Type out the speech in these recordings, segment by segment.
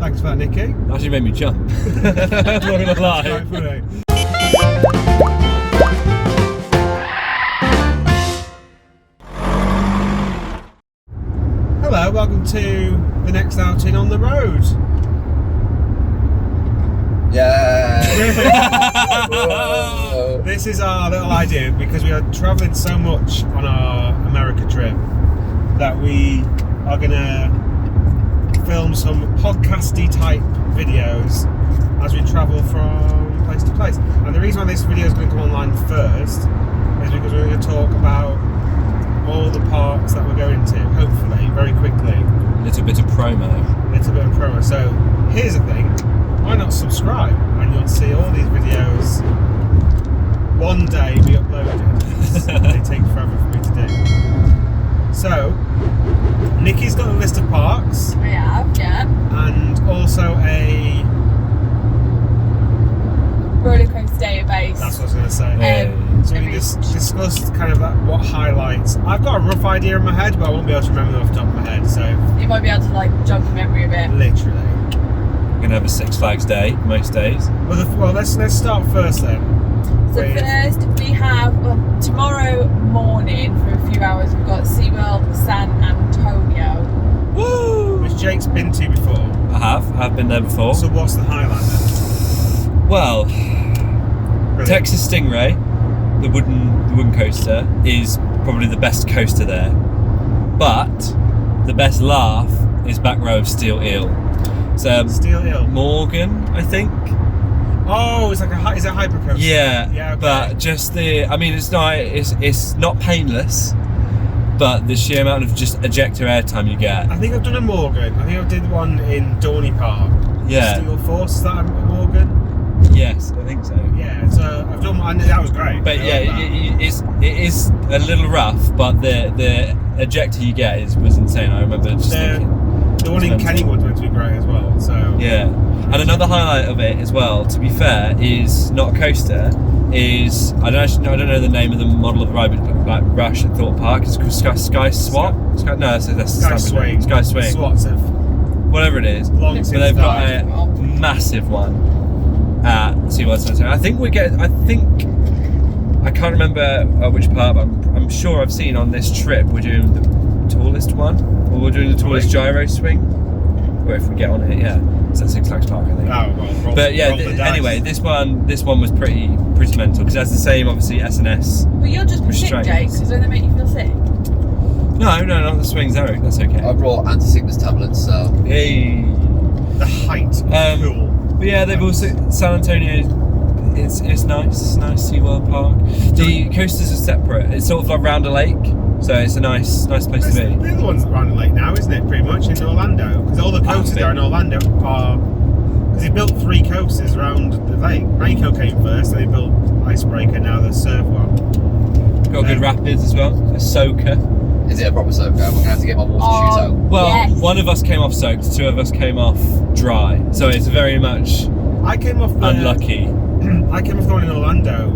Thanks for that, Nicky. That actually made me jump. I'm not gonna lie. Quite funny. Hello, welcome to the next outing on the road. Yeah. This is our little idea because we are travelling so much on our America trip that we are gonna film some podcasty type videos as we travel from place to place. And the reason why this video is going to come online first is because we're going to talk about all the parks that we're going to, hopefully, very quickly. Little bit of promo. So here's the thing, why not subscribe and you'll see all these videos one day be uploaded. They take forever for me to do. So, Nikki's got a list of parks. I have, yeah. And also a rollercoaster database. That's what I was going to say. So we just discussed kind of what highlights. I've got a rough idea in my head, but I won't be able to remember them off the top of my head. So you might be able to like jog your memory a bit. Literally. We're gonna have a Six Flags day most days. Well, let's start first then. So first we have tomorrow morning for a few hours we've got SeaWorld San Antonio. Woo! Which Jake's been to before. I've been there before. So what's the highlight then? Well, Brilliant. Texas Stingray, the wooden coaster, is probably the best coaster there. But the best laugh is back row of Steel Eel. So Steel Eel. Morgan, I think. Oh, it's like is it a hypercoaster? Yeah. Yeah. Okay. But just it's not painless, but the sheer amount of just ejector airtime you get. I think I've done a Morgan. I think I did one in Dorney Park. Yeah. Steel Force, is that a Morgan? Yes, I think so. Yeah, so I've done one, and that was great. But yeah, it is a little rough, but the ejector you get was insane. I remember just thinking. The one in Kennywood meant to be great as well. So yeah, and another highlight of it as well, to be fair, is not a coaster. Is I don't know the name of the model of the ride, but like Rush at Thorpe Park. It's called Sky Swat. No, that's Sky Swing. Sky Swing. Swats of whatever it is. long But since they've got died. a massive one at SeaWorld San Antonio. I can't remember which part, but I'm sure I've seen on this trip we're doing the tallest one, or we're doing the tallest gyro swing. Or if we get on it, yeah, it's at Six Flags Park, I think. Oh well. But yeah, anyway, this one was pretty mental because it has the same obviously S&S. But you're just sick, Restraints. Jake, because don't they make you feel sick? No, not the swings, Eric. That's okay. I brought anti-sickness tablets, so. Hey. The height. Cool. But yeah, they've also San Antonio. It's nice. It's a nice SeaWorld park. The coasters are separate. It's sort of like round a lake, so it's a nice place to be. The other one's around the lake now, isn't it? Pretty much in Orlando, because all the coasters there in Orlando are. Because they built 3 coasters around the lake. Mako came first, then they built Icebreaker. Now the surf one. Got good rapids as well. A soaker. Is it a proper soak? We're going to have to get my water shoes out. Well, yes. One of us came off soaked, 2 of us came off dry. So it's very much I came off unlucky. I came off the one in Orlando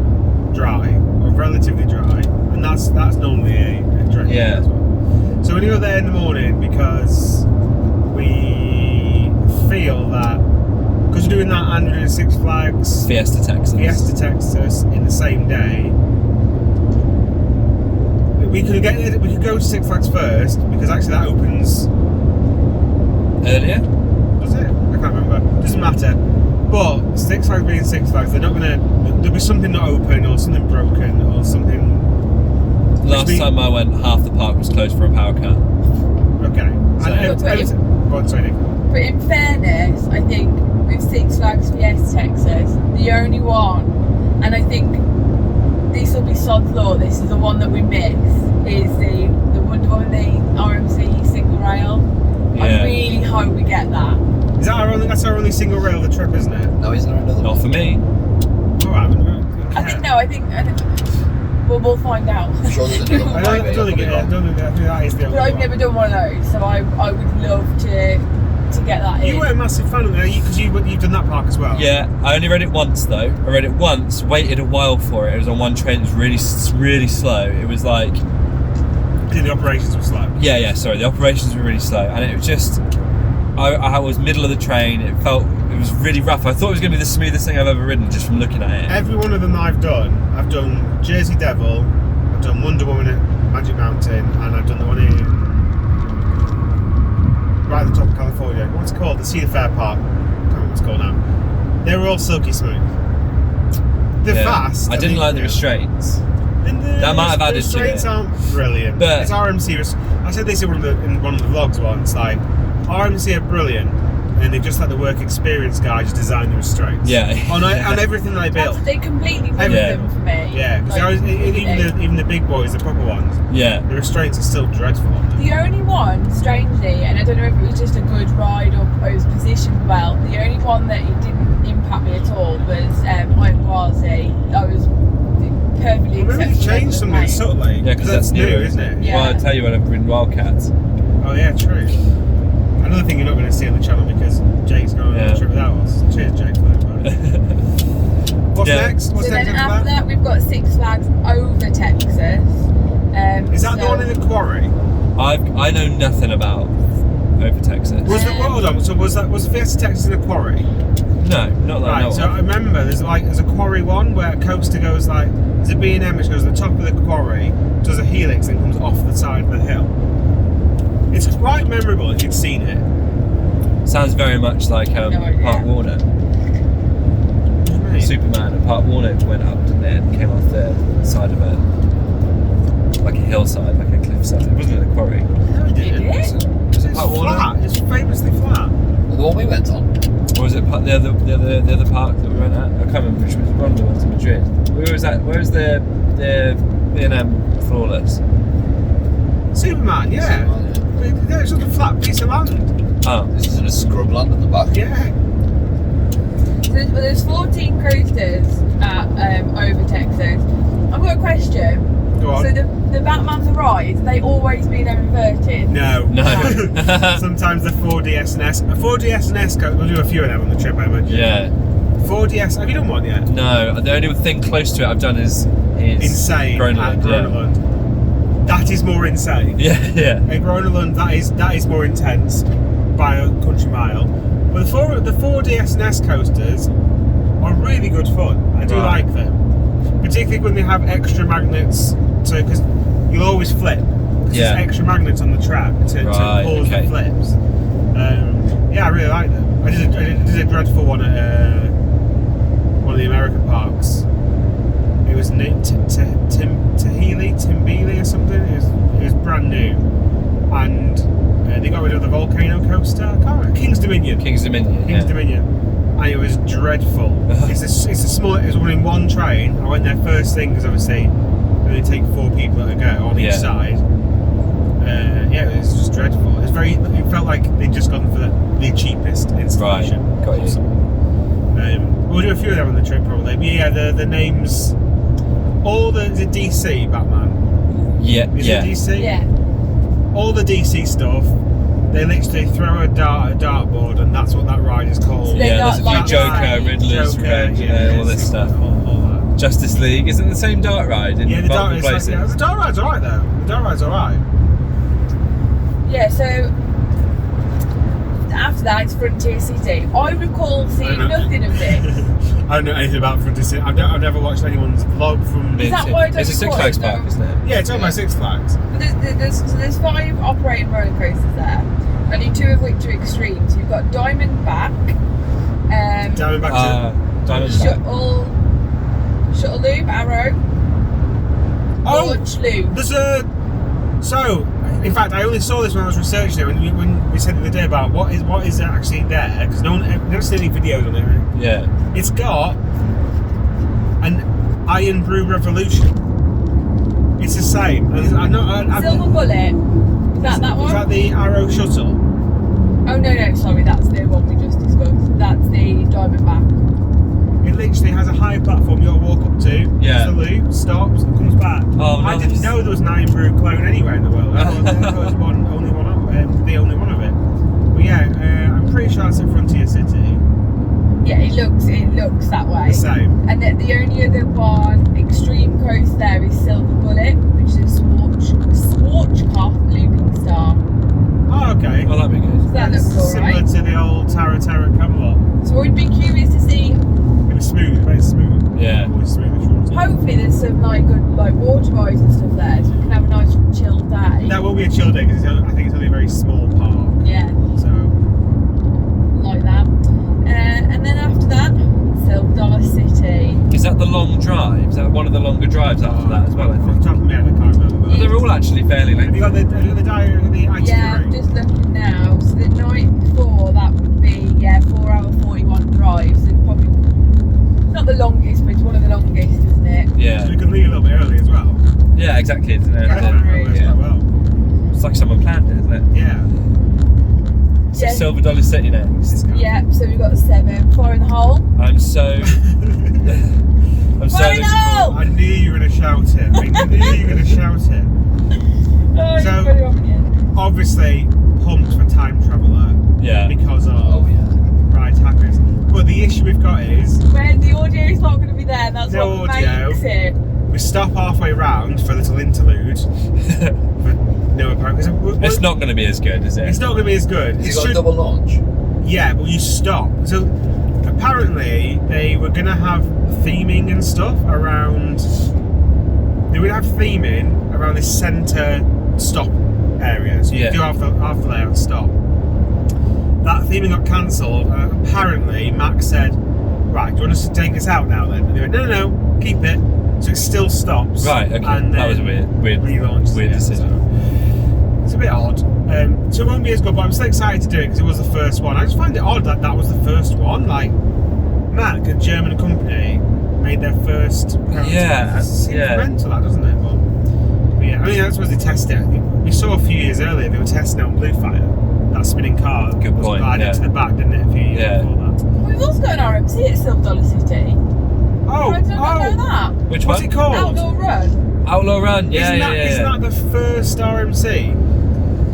dry, or relatively dry, and that's normally a drink Yeah. as well. So we go there in the morning because we feel that because we're doing that and we're doing Six Flags Fiesta Texas in the same day. We could go to Six Flags first because actually that opens earlier. does it? I can't remember. Doesn't matter. But Six Flags being Six Flags, there'll be something not open or something broken or something. Last time I went, half the park was closed for a power cut. Okay. So- Go on, sorry, Nick. But in fairness, I think with Six Flags Fiesta Texas, the only one, and I think this will be sod's law, this is the one that we miss, is the Wonder Woman, the RMC single rail. Yeah. I really hope we get that. Is that that's our only single rail of the trip, isn't it? No, isn't there another Not one? for me. Alright. I think we'll find out. I'm sure there's a new one. I don't think that is the only But I've one. never done one of those, so I would love to get that in. You weren't a massive fan of it because you've done that park as well. Yeah, I only read it once though. I read it once, waited a while for it. It was on one train. It was really slow. It was like The operations were slow. Yeah, sorry, the operations were really slow, and it was just, I was middle of the train. It was really rough. I thought it was going to be the smoothest thing I've ever ridden just from looking at it. Every one of them I've done Jersey Devil, I've done Wonder Woman at Magic Mountain, and I've done the one in right at the top of California. What's it called? The Cedar Fair Park. I can't remember what it's called now. They were all silky smooth. They're fast. I didn't like the restraints. That might have added to it. The restraints aren't brilliant. But it's RMC. I said this in one of the vlogs once. Like, RMC are brilliant, and they just let the work experience guy just design the restraints. Yeah. on everything they built. They completely ruined them for me. Yeah, because even the big boys, the proper ones. Yeah. The restraints are still dreadful. The only one, strangely, and I don't know if it was just a good ride or I was positioned well, the only one that it didn't impact me at all was Quasi. That was perfectly Well, maybe acceptable. they changed something subtly. Yeah, because that's new, isn't it? Yeah. Well, I'll tell you when I've ridden Wildcats. Oh yeah, true. Another thing you're not going to see on the channel because Jake's going on a trip without us. Cheers, Jake, for that. What's next? What's So next then after that, we've got Six Flags over Texas. Is that the one in the quarry? I know nothing about over Texas. Hold on. So was Fiesta Texas in a quarry? No, not that I know Right. So of. I remember there's a quarry one where a coaster goes like there's a B&M which goes to the top of the quarry, does a helix and comes off the side of the hill. It's quite memorable if you'd seen it. Sounds very much like Park Warner. Superman at Park Warner went up and then came off the side of a hillside, like a cliffside. It wasn't in a quarry. No, it didn't. It is? It's Park Warner? flat. It's famously flat. The one we went on. Or was it the other park that we went at? I can't remember which was one of the ones in Madrid. Where was that? Where was the B&M Flawless? Superman, yeah. Yeah, it's just a flat piece of land. Oh. This is in a scrub land at the back. Yeah. So there's 14 coasters at over Texas. I've got a question. Go on. So the Batman's rides, they always been inverted? No. No. Sometimes the 4DS and 4DS and we'll do a few of them on the trip, I imagine. Yeah. 4DS, have you done one yet? No, the only thing close to it I've done is Insane Groenland. at Groenland. That is more insane. Yeah, yeah. At Groenland, that is more intense by a country mile. But the 4DS and S coasters are really good fun. I do like them, particularly when they have extra magnets. So because you'll always flip. There's extra magnets on the track to pause the flips. Yeah, I really like them. I did a dreadful one at one of the American parks. It was Timbili or something. It was brand new, and they got rid of the volcano coaster. I can't remember. King's Dominion, and it was dreadful. It's a small. It was running one train. I went there first thing because obviously they take 4 people at a go on each side. Yeah, it was just dreadful. It felt like they'd just gone for the cheapest installation. Right, got you. We'll do a few of them on the trip probably. But yeah, the names. All the DC Batman. Yeah, Is it DC? Yeah. All the DC stuff. They literally throw a dartboard, and that's what that ride is called. So they're there's a few Joker, Riddler's Revenge, all this stuff. All that. Justice League, isn't it the same dart ride in The multiple places? the dart ride's alright though. The dart ride's alright. Yeah, so after that it's Frontier City. I recall seeing nothing of this. I don't know anything about Frontier City. I've never watched anyone's vlog from. Is that why I don't It's a Six record Flags it, park, though? isn't it? Yeah, it's owned by Six Flags. But there's 5 operating roller coasters there. Only 2 of which are extreme. So you've got Diamondback, Diamondback. Shuttle Loop, Arrow, Launch Loop. There's a. So, in fact, I only saw this when I was researching it. When we said the other day about what is actually there, because I've never seen any videos on it. Yeah. It's got an Iron Brew Revolution. It's the same. Silver Bullet. Is that one? Is that the Arrow Shuttle? Oh no, sorry, that's the one we just discussed. That's the Diamondback. It literally has a high platform you'll walk up to. Yeah. Does the loop, stops, and comes back. Oh, I nice. didn't know there was an Iron Brew clone anywhere in the world. I thought there was the only one of it. But yeah, I'm pretty sure it's at Frontier City. Yeah, it looks that way. The same. And then the only other one, extreme coast there, is Silver Bullet, which is a Schwarzkopf looping star. Oh, okay. Oh, that'd be good. So that looks Similar alright. to rides and stuff there, so we can have a nice chill day. That will be a chill day because I think it's only a very small park. Yeah, So like that. And then after that, Silver City. Is that the long drive? Is that one of the longer drives after that as well? I Off the think. top of my head, I can't remember. But they're all actually fairly Have you got lengthy. the diary, the itinerary? Yeah, I'm just looking now. So the night before that would be 4-hour 41 drive. So probably not the longest, but it's one of the longest, isn't it? So Yeah. we could leave a little bit early as well. Yeah, exactly. Isn't it? Yeah. Works quite well. It's like someone planned it, isn't it? Yeah. So Yeah. Silver Dollar City next. Yeah, so we've got 7, 4 in the hole. I'm so. I'm so. Fire in the hole! I knew you were going to shout it. I knew you were going to shout it. Oh, So- you've got it on again. Obviously, pumped for Time Traveller Yeah. because of Oh yeah. ride hackers. But the issue we've got is Where the audio is not going to be there, that's No what audio. makes it. we stop halfway round for a little interlude for themeparks. It's not going to be as good, is it? It's not going to be as good. Has It it got a should- double launch? Yeah, but you stop. So apparently they were going to have theming and stuff around. They would have theming around this centre stop area. So you Yeah. do half the layout stop. That theming got cancelled. Apparently Max said, "Right, do you want us to take this out now then?" And they went, "No, keep it." So it still stops. Right. Okay. And That was a then weird relaunches again, decision. so it's a bit odd. So it won't be as good, but I'm still excited to do it because it was the first one. I just find it odd that that was the first one. Like, Mac, a German company, made their first. Yeah, It seems yeah. mental, that doesn't it? But yeah, I mean that's what they tested. I think we saw a few years earlier they were testing it on Bluefire. That spinning car. Good was point, gliding yeah. to the back, didn't it? A few years Yeah. before that. We've also got an RMC at Silver City. Oh, I don't know that. Which what's one? it called? Outdoor Run. Outlaw Run. Yeah, isn't yeah, that, yeah. Isn't that the first RMC?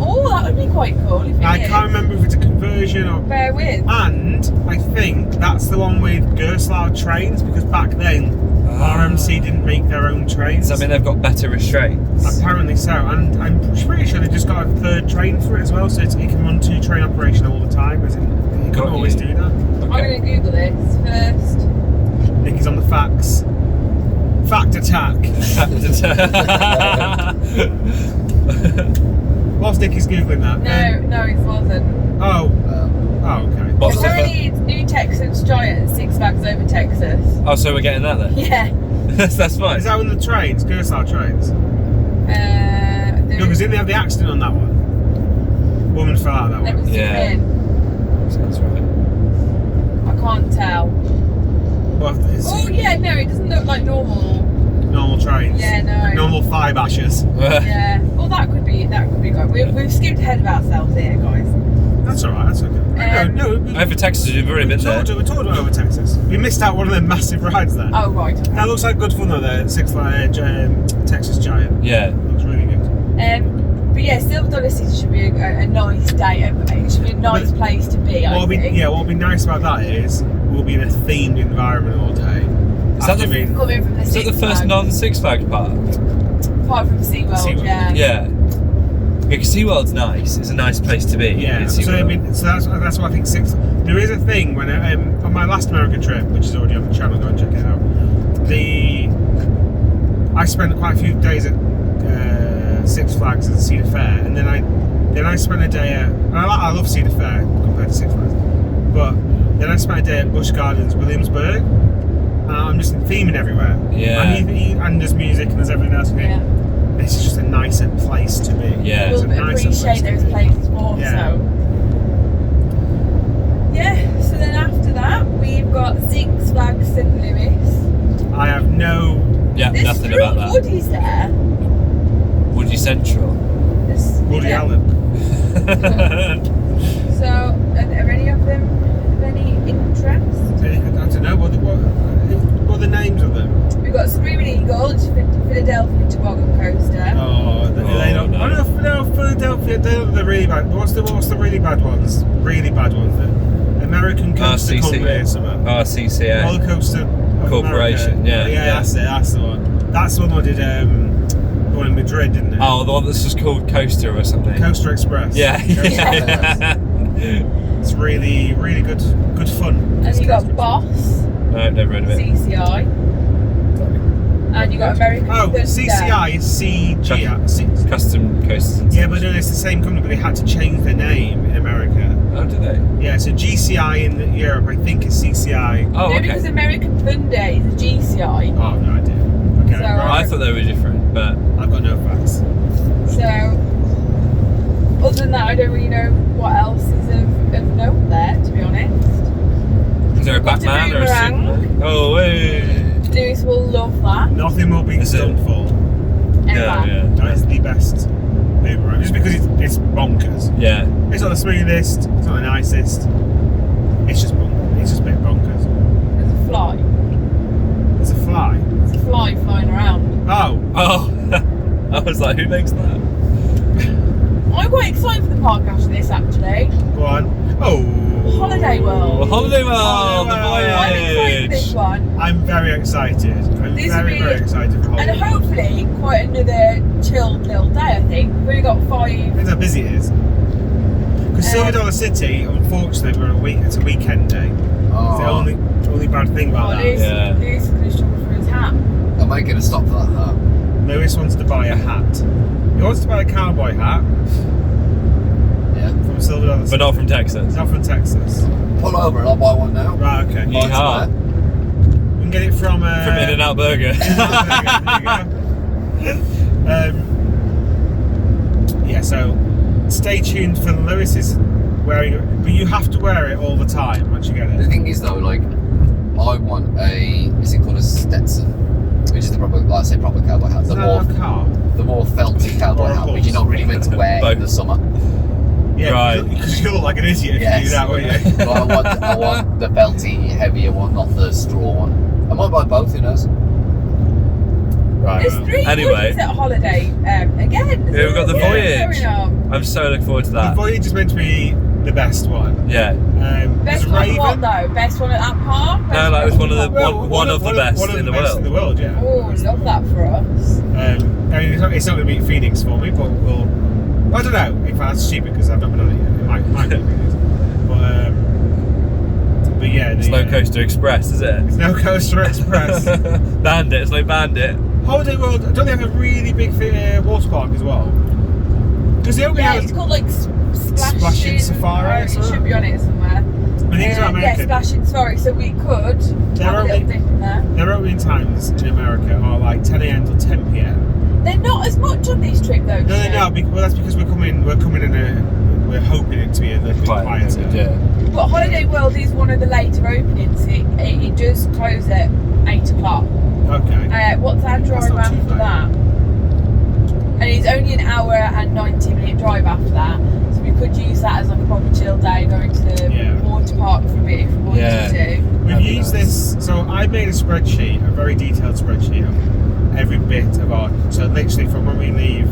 Oh, that would be quite cool if it I is. can't remember if it's a conversion or. Bear with. And I think that's the one with Gerstlauer trains because back then Ah. RMC didn't make their own trains. Does that mean they've got better restraints? Apparently so, and I'm pretty sure they just got a third train for it as well, so it can run 2 train operation all the time. As in, you Got can't always you. do that. I'm Okay. going to Google this first. Nicky's on the facts. Fact attack. Whilst Nicky's googling that. No, it wasn't. Oh, okay. What's the Apparently it's new Texas Giant, 6 Flags over Texas. Oh, so we're getting that then? Yeah. That's fine. Is that one of the trains? Gerstlauer trains? No, because didn't they have the accident on that one? Woman fell out of that Let me one. zoom Yeah. in. Sounds right. I can't tell. Well, it's Oh yeah, no, it doesn't look like normal. normal trains. Yeah, no. Normal 5 ashes. Yeah. Well, that could be good. We've skipped ahead of ourselves here, guys. That's alright, that's okay. No, Over Texas, you've already been there. we talked about over Texas. We missed out one of them massive rides there. Oh right. Okay. That looks like good fun though, the Six Flags Texas Giant. Yeah. Looks really good. But yeah, Silver City should be a nice day. It should be a nice place to be. I think. What would be nice about that is we'll be in a themed environment all day. Is that After the- being- Coming from the Is that the Six first Flags. non-Six Flags park? Apart from SeaWorld, SeaWorld. yeah. Yeah. Because SeaWorld's nice. It's a nice place to be. Yeah, in so SeaWorld. that's why I think there is a thing when on my last America trip, which is already on the channel, go and check it out. I spent quite a few days at Six Flags and Cedar Fair, and then I spent a day at. And I love Cedar Fair compared to Six Flags, but then I spent a day at Busch Gardens, Williamsburg, and I'm just theming everywhere. Yeah. And there's music and there's everything else. Yeah. This is just a nicer place to be. Yeah. It's a We'll nicer place appreciate to those be. places more. Yeah. So. Yeah. So then after that, we've got Six Flags St. Louis. I have no. Yeah, There's nothing 3 about that. Woodies there. Woody Central. Woody Yeah. Allen. So, are any of them of any interest? I don't know. What are the names of them? We've got Screaming Eagle, which is Philadelphia Toboggan Coaster. Oh, they don't. no. Oh, no, Philadelphia. They're the really bad. What's the really bad ones? Really bad ones. The American Coaster RCC. Company or something. RCCA. Rollercoaster Corporation, America. yeah. That's it. That's the one. That's the one I did. The one in Madrid, didn't it? Oh, the one that's just called Coaster or something. Coaster Express. Yeah. Coaster Express. It's really, really good fun. And you got Boss, No, never heard of it. CCI. and you got American Thunder. CCI is CGI. Custom coasters. Yeah, but no, it's the same company, but they had to change their name in America. Oh, do they? Yeah, so GCI in Europe, I think, is CCI. Oh, No, okay. because American Thunder is a GCI. Oh, no idea. Okay, So- right. I thought they were different, but I've got no facts. So, other than that, I don't really know what else is of note there, to be honest. is there a Got a Batman or a boomerang. Superman? Oh, hey. Lewis will love that. Nothing will be Is it? stuntful. Yeah, yeah. That is the best boomerang. Just because it's bonkers. Yeah. It's not the smoothest, it's not the nicest. It's just bonkers. It's just a bit bonkers. There's a fly. There's a fly. There's a fly flying around. Oh, Oh, I was like, who makes that? I'm quite excited for the park after this, actually. go on. Oh. Holiday World. Well, Holiday World, Holiday the World. I'm excited for this voyage. one. I'm very excited. I'm This very, will be- very excited for And Holiday. hopefully, quite another chilled little day, I think. We've only got 5. Depends how busy it is. Because Silver Dollar City, unfortunately, it's a weekend day. It's the only bad thing about that. Lewis Yeah. is going to struggle for his hat. Am I going to stop for that hat? Lewis wants to buy a hat. He wants to buy a cowboy hat Yeah. from Silver Dollar City. But not from Texas. Not from Texas. Pull over and I'll buy one now. Right, okay. Yeah. Yeehaw. We can get it from... From In-N-Out Burger. Yeah, so stay tuned for Lewis's wearing it, but you have to wear it all the time once you get The it. thing is though, like, I want is it called a Stetson? Which is the proper, like I say, proper cowboy hat. Is that a car? The more felty cowboy Or a hat, which horse. you're not really meant to wear in Both. the summer. Yeah, Right. because you look like an idiot if you do that, won't you? But I want the felty, heavier one, not the straw one. I might buy both, who knows? Right. There's 3 Anyway. voyages at Holiday again. Yeah, we've got the voyage. Going on. I'm so looking forward to The that. voyage is meant to be the best one. Yeah. Best there's one Raven. what though? Best one at that park? No, like it was one of the Well, one of the best in the best in the world. world, yeah. Oh, love that for us. I mean, it's not going to beat Phoenix for me, but we'll. I don't know. In fact, that's stupid because I've not been on it yet. It might be Phoenix. But yeah, the Slow Coaster Express, is it? Snow Coaster Express. Bandit, Slow Bandit. Holiday World. Don't they have a really big water park as well? Because they only Yeah, have. it's called like Splashing Safari or It something? should be on it somewhere. I think it's Yeah, American. Splashing Safari. So we could They're have a little only- dip in there. Their opening times in America are like 10 a.m. till 10 p.m. They're not as much on this trip though. No, they're not. Well, that's because we're coming in we're hoping it to be a little bit quieter. Yeah. But Holiday World is one of the later openings. It does close at 8 o'clock. Okay. What's our drive not too after bad. that? And it's only an hour and 90-minute drive after that. So we could use that as like a proper chill day, going to the Yeah. water park for a bit if we wanted Yeah. to. We've used this, so I made a spreadsheet, a very detailed spreadsheet of every bit of our, so literally from when we leave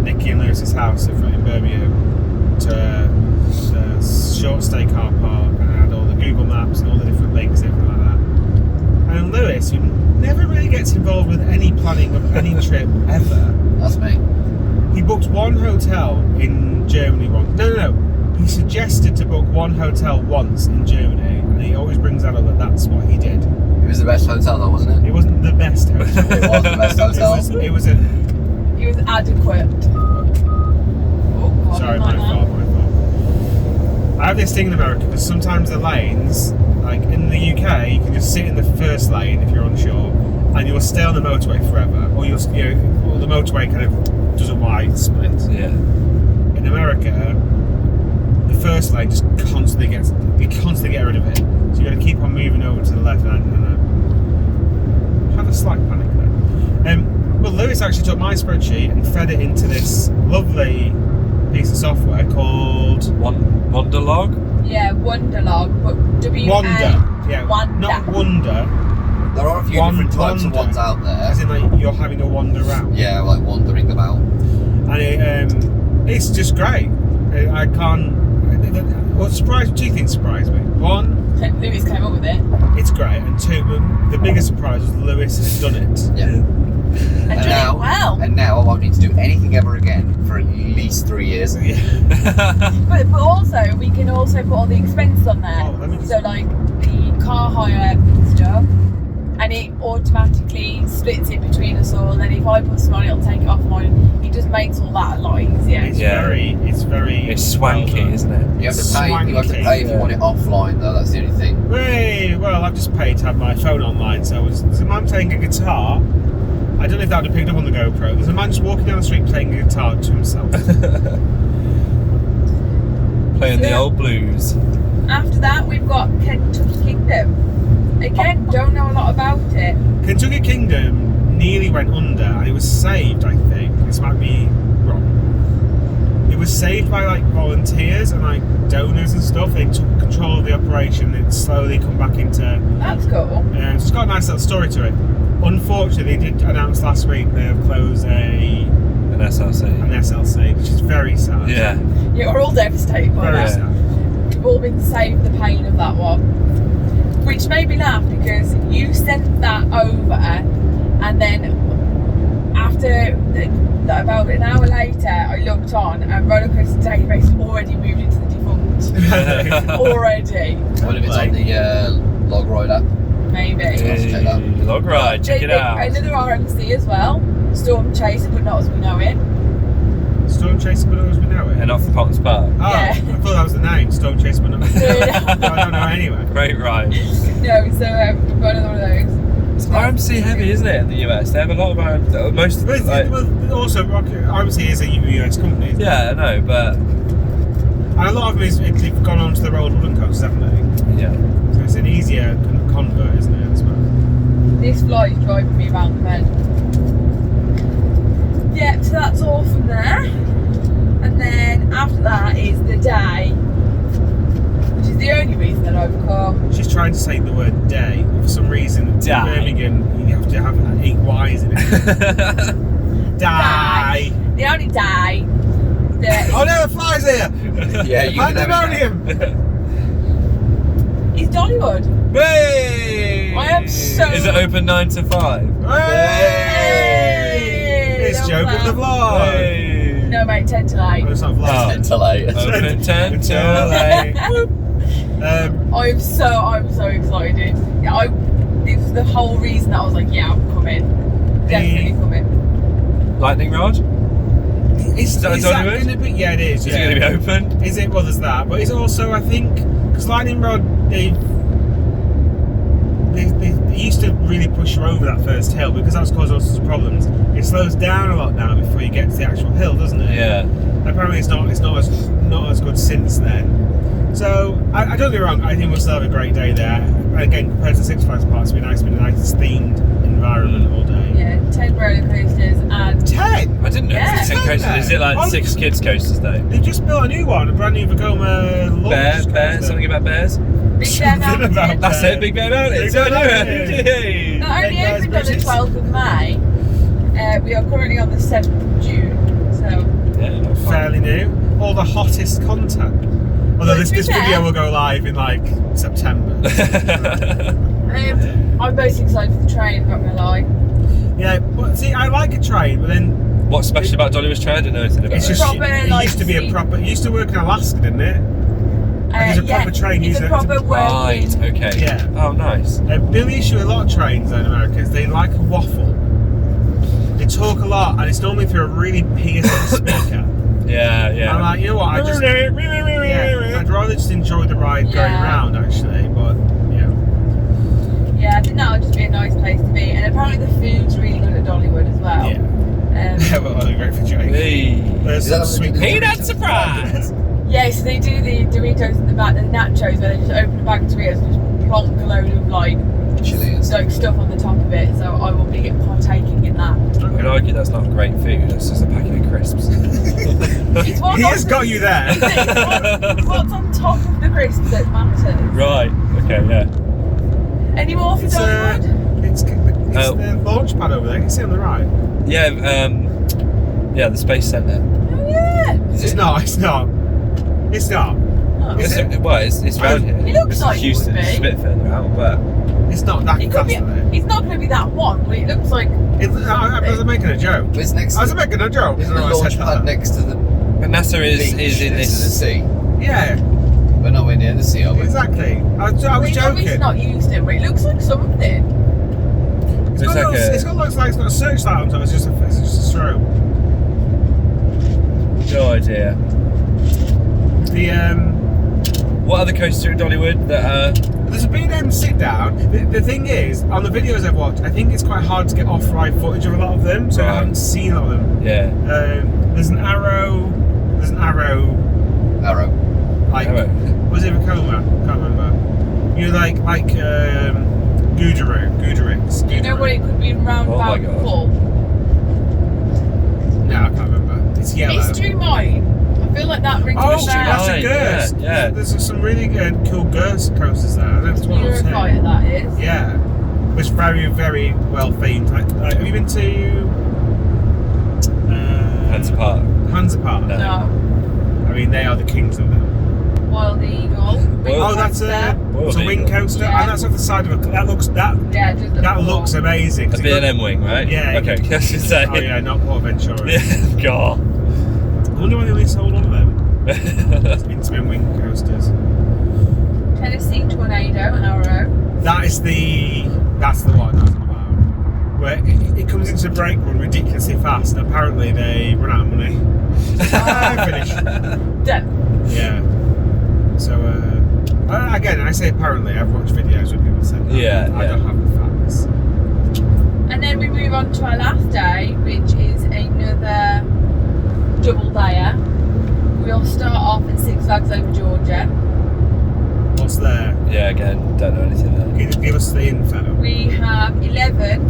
Nikki and Lewis's house in Birmingham to the short stay car park, and I had all the Google Maps and all the different links and everything like that. And Lewis, who never really gets involved with any planning of any trip ever, That's me. he booked one hotel in Germany once. No. He suggested to book one hotel once in Germany, and he always brings that up that that's what he did. It was the best hotel though, wasn't it? It wasn't the best hotel. It was the best hotel. It was a. It was adequate. Oh, God, Sorry, like my that. fault. I have this thing in America because sometimes the lanes, like in the UK, you can just sit in the first lane if you're unsure, and you'll stay on the motorway forever, or or the motorway kind of does a wide split. Yeah. In America, the first lane just constantly get rid of it. So you got to keep on moving over to the left and have a slight panic there. Well, Lewis actually took my spreadsheet and fed it into this lovely piece of software called Wonderlog? Yeah, Wonderlog, but W-A. Wonder. Yeah, Wonder. not Wonder, There are a few different types of ones out there. as in like you're having a wander around. Yeah, like wandering about. And it's just great. I can't. Two things surprised me. One, Lewis came up with it. it's great, and two, the biggest surprise was Lewis has done it. Yeah. And done it well. And now I won't need to do anything ever again for at least 3 years. Yeah. But also, we can also put all the expenses on there. Oh, let me just- So like the car hire stuff, and and it automatically splits it between us all. And then if I put some on, it'll take it off mine. It just makes all that a lot easier. It's swanky, isn't it? You have to pay. You have to pay if you want it offline, though. That's the only thing. Well, I've just paid to have my phone online. So there's a man playing a guitar. I don't know if that would have picked up on the GoPro. There's a man just walking down the street playing a guitar to himself. Playing the old blues. After that, we've got Kentucky Kingdom. Again, don't know a lot about it. Kentucky Kingdom nearly went under, and it was saved, I think. This might be wrong. It was saved by like volunteers and like donors and stuff. They took control of the operation and it's slowly come back into. That's cool. It's got a nice little story to it. Unfortunately, they did announce last week they have closed an SLC, which is very sad. Yeah. Yeah, we're all devastated by Very that. sad. We've all been saved the pain of that one. Which made me laugh because you sent that over, and then after about an hour later, I looked on and rollercoaster database had already moved into the defunct. Already. What if it's on the log ride app? Maybe. Check that. Log ride, check it out. Another RMC as well. Storm Chaser, but not as we know it. Storm Chaser, but not as we know it. And off the Potter's Park. Oh, Yeah. I thought that was the name. Storm Chaser, but not as we know it. I don't know anyway. Great ride. No, so we've got another one of those. It's RMC heavy, isn't it, in the US? They have a lot of RMC. Most But also, RMC is a US company. Isn't it? yeah, I know, but And a lot of them they've gone on to the roller coasters, haven't they? yeah. So it's an easier convert, isn't it? As well. This fly is driving me around the bend. Yeah, so that's all from there. And then after that is the day, which is the only reason that I've come. She's trying to say the word day, but for some reason, in Day. Birmingham, you have to have 8 Y's in it. Day. The only day. Oh no, the fly's here! Yeah, you can have it. Pandemonium! It's Dollywood. Hey! I am so- Is it open 9 to 5? Hey! It's That Joe was with the loud. vlog! Hey! No, mate, 10 to 8. Oh, it's not vlog. Oh. Until late. Open 10 to 8. I'm so excited. Yeah, this was the whole reason that I was like, yeah, I'm coming. Definitely coming. Lightning rod? Is that that Dollywood? going to be? Yeah, it is. Is yeah. it going to be open? Is it? Well, there's that, but it's also, I think, because Lightning Rod, they used to really push you over that first hill because that was causing all sorts of problems. It slows down a lot now before you get to the actual hill, doesn't it? Yeah. Apparently, it's not as good since then. So I don't get me wrong. I think we'll still have a great day there. Again, compared to Six Flags Parks, it'll be nice to be in a nice themed environment all day. Yeah, 10 roller coasters and 10. I didn't know Yeah. it was 10 coasters. Is it like 6 kids coasters though? They've just built a new one, a brand new Vekoma launch Bear, coaster. something about bears? Big Bear Something Mountain. about- That's it, Big Bear Mountain. Big So I Bear knew Mountain. it. Yay. Not only Big Bear's opened on the Bridges. 12th of May, we are currently on the 7th of June, so Yeah, not fun. Fairly new. All the hottest content. Although Well, this to be video fair- will go live in like September. I'm most excited for the train, I'm not gonna lie. Yeah, but see, I like a train, but then What's special about Dollywood's train? I didn't know anything about it's it. just proper, it like, used to be a seat. proper. It used to work in Alaska, didn't it? It's a proper train It's user. a proper Right, working. okay. Yeah. Oh, nice. The only issue with a lot of trains in America is they like a waffle. They talk a lot, and it's normally through a really piercing speaker. Yeah, yeah. I'm like, you know what? I'd rather just enjoy the ride going Yeah. round, actually. But yeah. Yeah, I think that would just be a nice place to be. And apparently the food's really good at Dollywood as well. Yeah. Yeah, well, great for Jake. Hey. There's Is that some what sweet they do? Peanut surprise! Yeah, so they do the Doritos in the back, the nachos, where they just open a bag of Doritos and just plonk a load of like Chili. stuff on the top of it. So I will be partaking in that. I would argue that's not great food, that's just a packet of crisps. It's what's He on- has got you there. it's what's on top of the crisps that matters. Right, okay, yeah. Any more for It's Dollywood? it's the launch pad over there. You can see on the right. Yeah, yeah, the Space Centre. Oh yeah. It's not. It's not. It's not. Oh. Is it? It's round here. It looks It's like it Houston, would be. it's a bit further out, but It's not that It could fast, be. is it? It's not going to be that one, but it looks like. I was making a joke. It's next I was to making a joke. Isn't the I launch said pad that. next to the but NASA is beach, in next to the this. sea? Yeah, We're nowhere near the sea, are we? exactly. I was We've obviously joking. not used it, but it looks like something. It's got looks like it's got a searchlight on top. It's just a strobe. No idea. What other coasters are in Dollywood that There's a B&M sit down. The thing is, on the videos I've watched, I think it's quite hard to get off-ride footage of a lot of them, so I haven't seen a lot of them. Yeah. There's an arrow. Like, was it Vekoma? Can't remember. You know, like Gooderix. Do you know what it could be round about for? No, I can't remember. It's yellow. Mystery Mine. I feel like that rings a bell. That's a Gers. Yeah. There's some really cool Gers coasters there. I don't know if it's one or two. Eurofighter, that is. Yeah. Which is very, very well themed. Have you been to Hansa Park? No. I mean, they are the kings of them. Wild Eagle. That's a wing coaster, Yeah. and that's off the side of a. That looks amazing. A B&M wing, right? Yeah. Okay. Yes, you say. Oh yeah, not Port Ventura. Yeah. God. I wonder why they only sold one of them. Intimate wing coasters. Tennessee Tornado Arrow. That's the one I was on about. Where it comes into break run ridiculously fast, and apparently they run out of money. Finish. Done. Yeah. So, again, I say apparently, I've watched videos where people say that. Yeah, I don't have the facts. And then we move on to our last day, which is another double dayer. We'll start off at Six Flags Over Georgia. What's there? Yeah, again, don't know anything there. Give us the info. We have 11.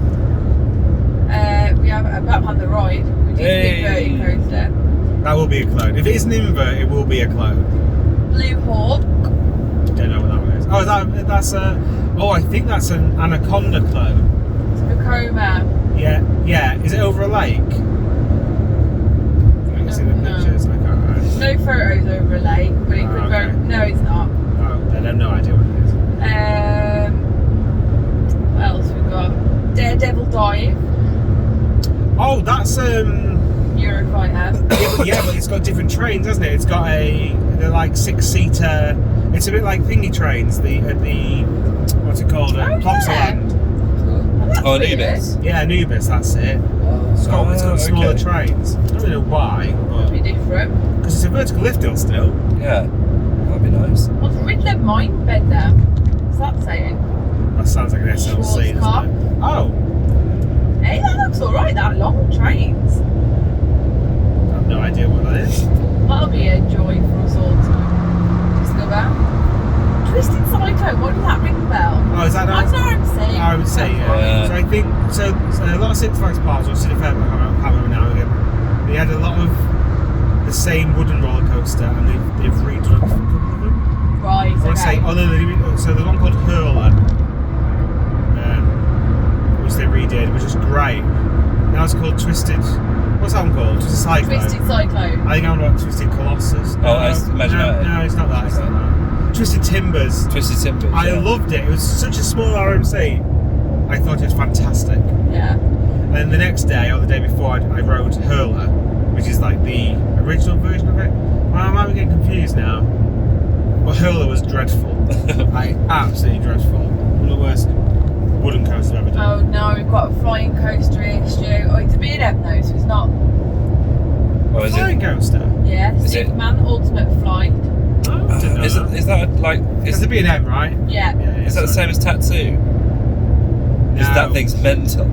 We have a Batman the Ride, which is an inverted coaster. That will be a clone. If it is an invert, it will be a clone. Blue Hawk. Don't know what that one is. Oh, that's a. Oh, I think that's an Anaconda clone. Vekoma. Yeah. Is it over a lake? I can see the pictures. I can't remember. No photos over a lake, but it could okay. go. No, it's not. Oh, I have no idea what it is. What else we got? Daredevil Dive. Oh, that's Eurofighter. yeah, but it's got different trains, hasn't it? It's got they're like 6-seater. It's a bit like thingy trains. The what's it called? Plopsaland. Anubis. Yeah, Anubis. That's it. It's got smaller trains. I don't really know why, but Be different. because it's a vertical lift hill still. Yeah. That'd be nice. What's Riddler Mine Bed there? What's that saying? That sounds like an SLC, Schwarzkopf. doesn't it? Oh, Hey, that looks alright, that long trains. I have no idea what that is. That'll be a joy for us all to discover. Twisted Psycho, what does that ring a bell? Oh, is that That's RMC. I would say, yeah. Yeah. So I think so a lot of Six Flags parks, or City Fair, I can't remember now again. They had a lot of the same wooden roller coaster, and they've redone a couple of them. Right, I want to say, so there's one called Hurler, which they redid, which is great. Now it's called Twisted. What's that one called? Twisted Cyclone. Twisted Cyclone. I think I'm about Twisted Colossus. Oh, that's Imagine no, it's not that. It's not that. Twisted Timbers. Twisted Timbers. I loved it. It was such a small RMC. I thought it was fantastic. Yeah. And then the next day, or the day before, I rode Hurler, which is like the original version of it. I might be getting confused now. But Hurler was dreadful. Like, absolutely dreadful. One of the worst wooden coasters I've ever done. Oh no, we've got a flying coaster here, Stu. Oh, it's a B&M though, so it's not. Oh, is Flying it? coaster? Yeah, Is it? Superman Ultimate Flight. Oh, I didn't know Is that like? It's a B&M, right? Yeah. Is that the same as Tattoo? Because that thing's mental.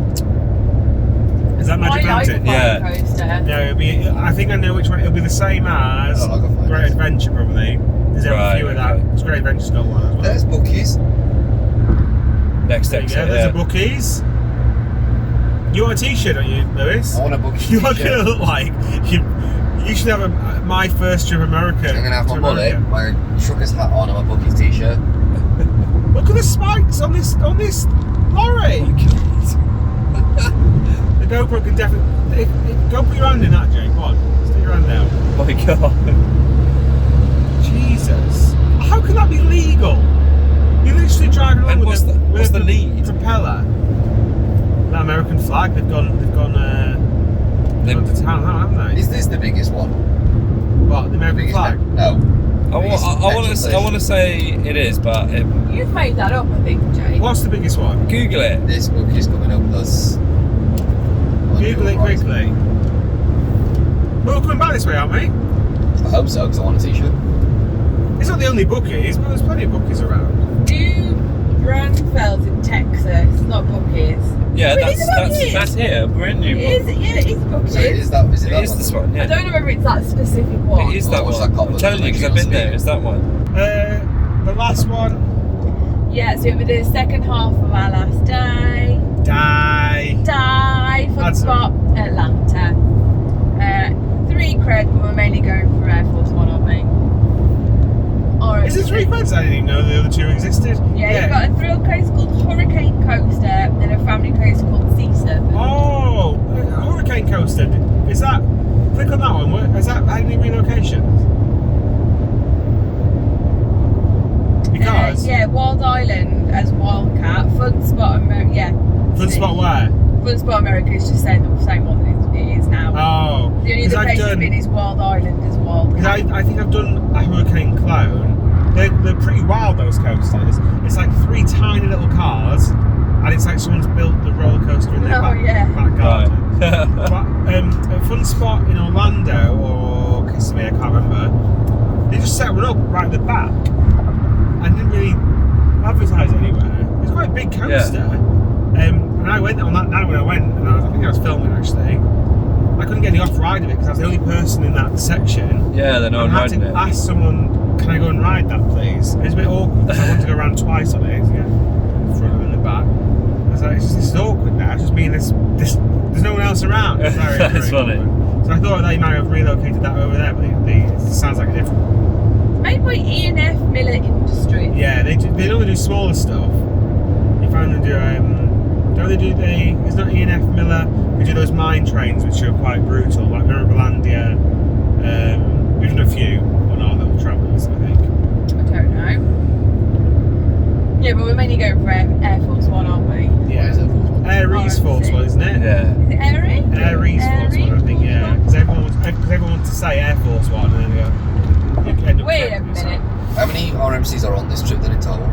Is that Magic I like a Mountain? flying Yeah. coaster. No, it'll be. I think I know which one. It'll be the same as Oh, I'll go find Great it. Adventure, probably. There's a Right, few of that. okay. It's Great Adventure's got one as well. There's bookies. Next There you exit. go. There's Yeah. a Bookies. You want a T-shirt, don't you, Lewis? I want a bookie. You are gonna look like you should have my first trip America. I'm gonna have my to mullet, America. my trucker's hat on, and my bookies t-shirt. Look at the spikes on this lorry. The GoPro can definitely. Go put your hand in that, Jake. Come on, stick your hand down. Oh my god. Jesus, how can that be legal? You're literally driving along And with what's the need? propeller. That American flag. They've gone to town, haven't they? Is this the biggest one? What, the American Biggest flag? No. I want to say it is, but You've made that up, I think, Jay. What's the biggest one? Google it. This book is coming up as. Google it quickly. Well, we're coming back this way, aren't we? I hope so, because I want a t-shirt. It's not the only bookies, but there's plenty of bookies around. New Braunfels in Texas, not bookies. Yeah, Wait, is it bookies? that's here. Brand new It one. is, yeah, it is bookies. So is that It is this one. I Yeah. don't know whether it's that specific one. It is that what's one. that called? I'm telling you because I've been there. It's that one. The last one. Yeah, so it'll be the second half of our last day. Die. Fun That's spot, Atlanta. 3 creds, but we're mainly going for Air Force One, aren't we? Or Is it 3 creds? I didn't even know the other 2 existed. Yeah, you've got a thrill coaster called Hurricane Coaster and a family coaster called Sea Serpent. Oh, Hurricane Coaster. Is that? Click on that one. Is that any relocations? Because yeah, Wild Island as Wildcat, Fun Spot America. Fun Spot where? Fun Spot America is just saying the same one that it is now. Oh, The only other place I've been is Wild Island as Wildcat. Because I think I've done a Hurricane Clone. They're pretty wild, those coasters. It's like 3 tiny little cars, and it's like someone's built the roller coaster in their back garden. But at Fun Spot in Orlando or Kissimmee, I can't remember, they just set one up right at the back and didn't really advertise it anywhere. It was quite a big coaster. And I went on that night when I went, and I think I was filming actually. I couldn't get any off ride of it because I was the only person in that section. Yeah, they're not I had riding to it. ask someone, can I go and ride that please? It was a bit awkward because I wanted to go around twice on it, yeah, the front and the back. I was like, this is awkward now. It's just me and this there's no one else around. It's very, That's very funny. awkward. So I thought they might have relocated that over there, but it sounds like a different one. Made by E&F Miller Industries. Yeah, they normally do smaller stuff. You find them do don't they do it's not E&F Miller, we do those mine trains which are quite brutal, like Mirabilandia. We've done a few on our little travels, I think. I don't know. Yeah, but we're mainly going for Air Force One, aren't we? Yeah. What is it? Aries Force One, isn't it? Yeah. Is it Aries? Aries Force One, I think, yeah. Because everyone wants to say Air Force One and then you end up Wait a correcting yourself. minute. How many RMCs are on this trip then in total?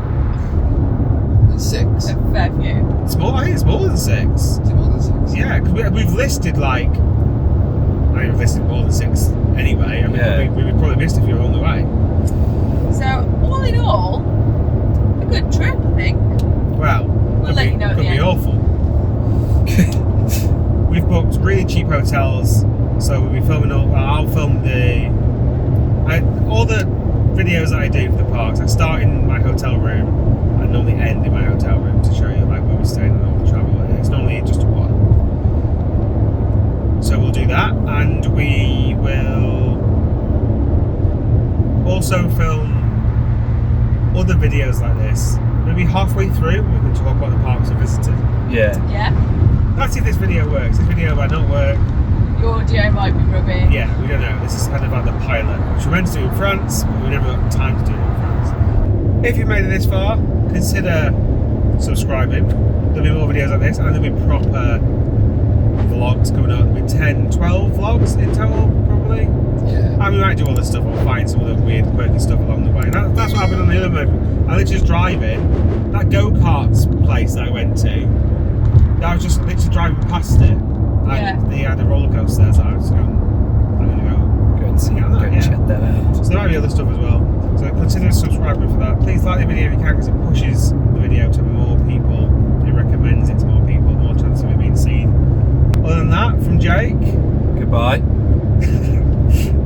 6. A fair few. I think it's more than 6. Is it more than 6? Yeah, because we've listed like, I mean, we've listed more than 6 anyway. I mean, Yeah. we probably missed a few along the way. So, all in all, a good trip, I think. Well, We'll let you know at could the be end. awful. We've booked really cheap hotels, so we'll be filming I'll film all the videos that I do for the parks. I start in my hotel room and normally end in my hotel room to show you like where we're staying and all the travel. It's normally just one. So we'll do that, and we will also film other videos like this. Maybe halfway through we can talk about the parks we visited. Yeah. Yeah. Let's see if this video works. This video might not work. Your audio might be rubbish. Yeah, we don't know. This is kind of like the pilot, which we meant to do in France, but we never got time to do it in France. If you've made it this far, consider subscribing. There'll be more videos like this, and there'll be proper vlogs coming up. There'll be 10, 12 vlogs in total, probably. Yeah. And we might do all this stuff. We'll find some of the weird, quirky stuff along the way. That's what happened on the other movie. I literally was driving. That go-karts place that I went to, I was just literally driving past it. And they had a roller coaster there, so I was going, I'm going to go and see how that, Go check that out. So there might be other stuff as well. So consider subscribing for that. Please like the video if you can, because it pushes the video to more people. It recommends it to more people, more chance of it being seen. Other than that, from Jake, Goodbye.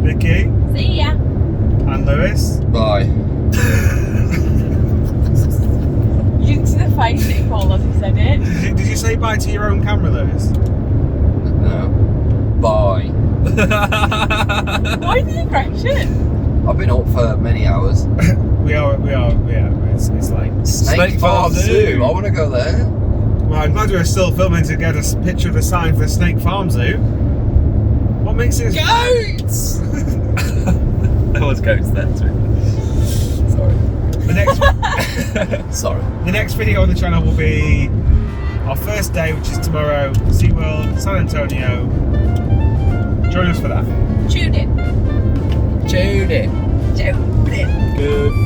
Vicky, See ya. and Lewis. Bye. You can see the face that he called as he said it. Did you say bye to your own camera, Lewis? No. Bye. Why the aggression? I've been up for many hours. We are. It's like. Snake Farm Zoo. I want to go there. Well, I'm glad we're still filming to get a picture of the sign for the Snake Farm Zoo. What makes it? Goats! There was ghosts there too. Sorry. The next. Sorry. The next video on the channel will be our first day, which is tomorrow. SeaWorld, San Antonio. Join us for that. Tune in. Tune in. Tune. Blip. Good.